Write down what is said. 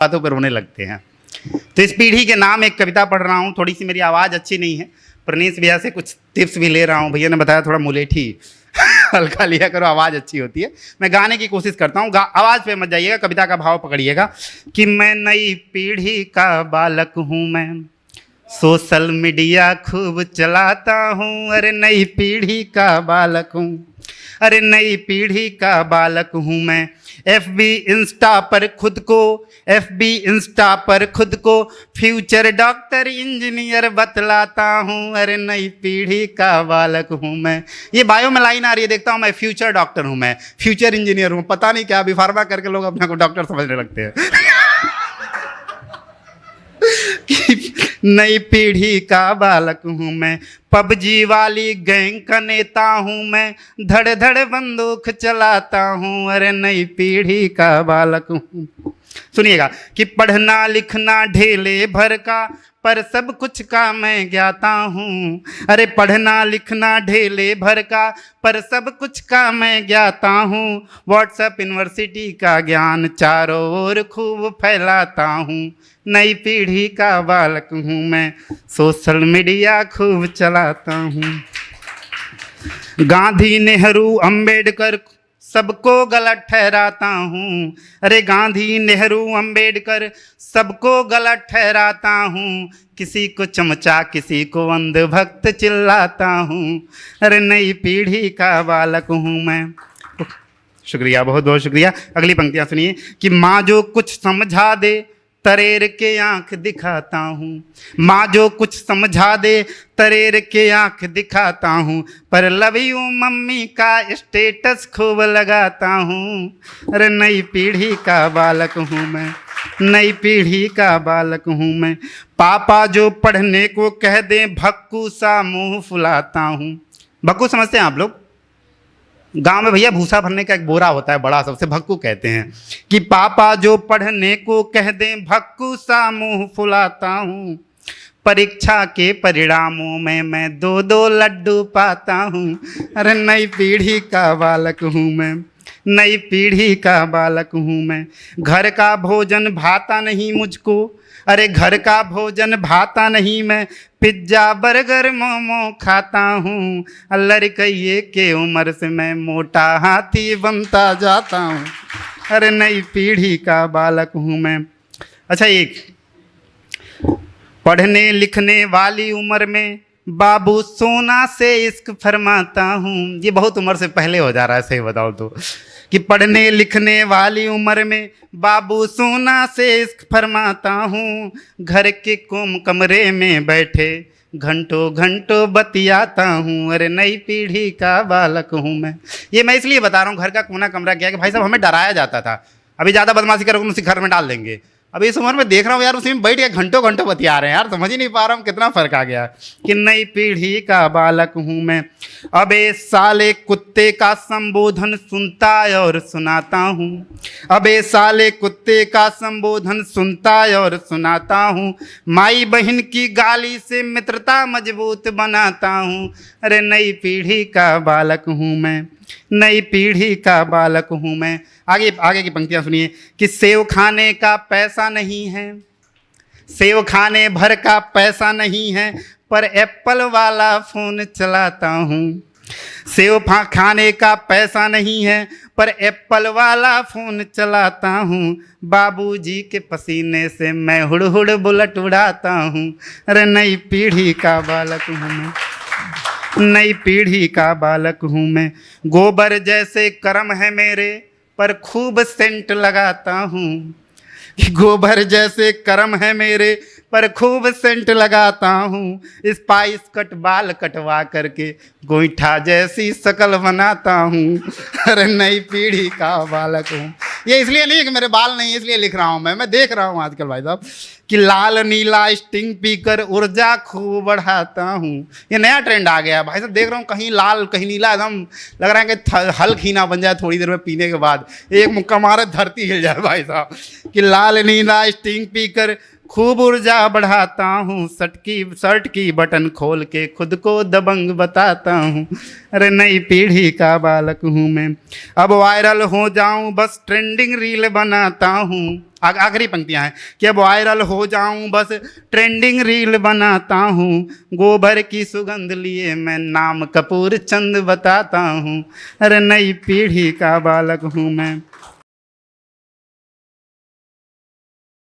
बातों पर रोने लगते हैं। तो इस पीढ़ी के नाम एक कविता पढ़ रहा हूँ। थोड़ी सी मेरी आवाज़ अच्छी नहीं है, प्रणीश भैया से कुछ टिप्स भी ले रहा हूँ। भैया ने बताया थोड़ा मुलेठी हल्का लिया करो, आवाज़ अच्छी होती है। मैं गाने की कोशिश करता हूँ, आवाज़ पे मत जाइएगा, कविता का भाव पकड़िएगा। कि मैं नई पीढ़ी का बालक हूँ, मैं सोशल मीडिया खूब चलाता हूँ। अरे नई पीढ़ी का बालक हूँ, अरे नई पीढ़ी का बालक हूँ मैं। एफबी इंस्टा पर खुद को फ्यूचर डॉक्टर इंजीनियर बतलाता हूँ। अरे नई पीढ़ी का बालक हूँ मैं। ये बायो में लाइन आ रही है, देखता हूँ मैं फ्यूचर डॉक्टर हूँ, मैं फ्यूचर इंजीनियर हूँ। पता नहीं क्या अभी फार्मा करके लोग अपने को डॉक्टर समझने लगते हैं। नई पीढ़ी का बालक हूँ मैं, पबजी वाली गैंग का नेता हूँ मैं, धड़ धड़ बंदूक चलाता हूँ। अरे नई पीढ़ी का बालक हूँ। सुनिएगा कि पढ़ना लिखना ढेले भर का, पर सब कुछ का मैं ज्ञाता हूँ। अरे पढ़ना लिखना ढेले भर का, पर सब कुछ का मैं ज्ञाता हूँ। व्हाट्सएप यूनिवर्सिटी का ज्ञान चारों ओर खूब फैलाता हूँ। नई पीढ़ी का बालक हूँ मैं, सोशल मीडिया खूब चलाता हूँ। गांधी नेहरू अंबेडकर सबको गलत ठहराता हूँ। अरे गांधी नेहरू अंबेडकर सबको गलत ठहराता हूँ। किसी को चमचा किसी को अंधभक्त चिल्लाता हूँ। अरे नई पीढ़ी का बालक हूँ मैं। शुक्रिया, बहुत बहुत शुक्रिया। अगली पंक्तियाँ सुनिए कि माँ जो कुछ समझा दे तरेर के आंख दिखाता हूँ। माँ जो कुछ समझा दे तरेर के आंख दिखाता हूँ, पर लव यू मम्मी का स्टेटस खूब लगाता हूँ। अरे नई पीढ़ी का बालक हूँ मैं, नई पीढ़ी का बालक हूँ मैं। पापा जो पढ़ने को कह दें भक्कू सा मुँह फुलाता हूँ। भक्कू समझते हैं आप लोग? गांव में भैया भूसा भरने का एक बोरा होता है बड़ा, सबसे भक्कू कहते हैं। कि पापा जो पढ़ने को कह दें भक्कू सा मुंह फुलाता हूँ। परीक्षा के परिणामों में मैं 2-2 लड्डू पाता हूँ। अरे नई पीढ़ी का बालक हूँ मैं, नई पीढ़ी का बालक हूँ मैं। घर का भोजन भाता नहीं मुझको, अरे घर का भोजन भाता नहीं, मैं पिज्जा बर्गर मोमो खाता हूँ। लड़कइये के उम्र से मैं मोटा हाथी बनता जाता हूँ। अरे नई पीढ़ी का बालक हूँ मैं। अच्छा, एक पढ़ने लिखने वाली उम्र में बाबू सोना से इश्क फरमाता हूँ। ये बहुत उम्र से पहले हो जा रहा है, सही बताओ तो। कि पढ़ने लिखने वाली उम्र में बाबू सोना से इश्क फरमाता हूँ। घर के कमरे में बैठे घंटों घंटों बतियाता हूँ। अरे नई पीढ़ी का बालक हूँ मैं। ये मैं इसलिए बता रहा हूँ, घर का कोना कमरा क्या है कि भाई साहब हमें डराया जाता था, अभी ज़्यादा बदमाशी करोगे उसी घर में डाल देंगे। अब इस उम्र में देख रहा हूँ यार, उसी में बैठ के घंटों घंटों बतिया रहे हैं यार, समझ ही नहीं पा रहा हूँ कितना फ़र्क आ गया। कि नई पीढ़ी का बालक हूँ मैं। अबे साले कुत्ते का संबोधन सुनता और सुनाता हूँ। अबे साले कुत्ते का संबोधन सुनता और सुनाता हूँ। माई बहन की गाली से मित्रता मजबूत बनाता हूँ। अरे नई पीढ़ी का बालक हूँ मैं, नई पीढ़ी का बालक हूँ मैं। आगे की पंक्तियाँ सुनिए कि सेव खाने का पैसा नहीं है, सेव खाने भर का पैसा नहीं है, पर एप्पल वाला फ़ोन चलाता हूँ। सेव खाने का पैसा नहीं है, पर एप्पल वाला फ़ोन चलाता हूँ। बाबूजी के पसीने से मैं हुड़ हुड़ बुलेट उड़ाता हूँ। अरे नई पीढ़ी का बालक हूँ मैं, नई पीढ़ी का बालक हूँ मैं। गोबर जैसे कर्म है मेरे, पर खूब सेंट लगाता हूँ। गोबर जैसे कर्म है मेरे, पर खूब सेंट लगाता हूँ। स्पाइस कट बाल कटवा करके गोईठा जैसी शकल बनाता हूँ। अरे नई पीढ़ी का बालक हूँ। ये इसलिए नहीं कि मेरे बाल नहीं, इसलिए लिख रहा हूँ मैं देख रहा हूँ आजकल भाई साहब कि लाल नीला स्टिंग पीकर ऊर्जा खूब बढ़ाता हूँ। ये नया ट्रेंड आ गया भाई साहब, देख रहा हूँ कहीं लाल कहीं नीला, एकदम लग रहा है कि हल खीना बन जाए थोड़ी देर में पीने के बाद, एक मुक्का मारे धरती हिल जाए भाई साहब। कि लाल नीला स्टिंग पीकर खूब ऊर्जा बढ़ाता हूँ। शर्ट की बटन खोल के खुद को दबंग बताता हूँ। अरे नई पीढ़ी का बालक हूँ मैं। अब वायरल हो जाऊँ बस ट्रेंडिंग रील बनाता हूँ। आखिरी पंक्तियां हैं कि अब वायरल हो जाऊं बस ट्रेंडिंग रील बनाता हूँ, गोबर की सुगंध लिए मैं नाम कपूर चंद बताता हूँ, अरे नई पीढ़ी का बालक हूँ मैं,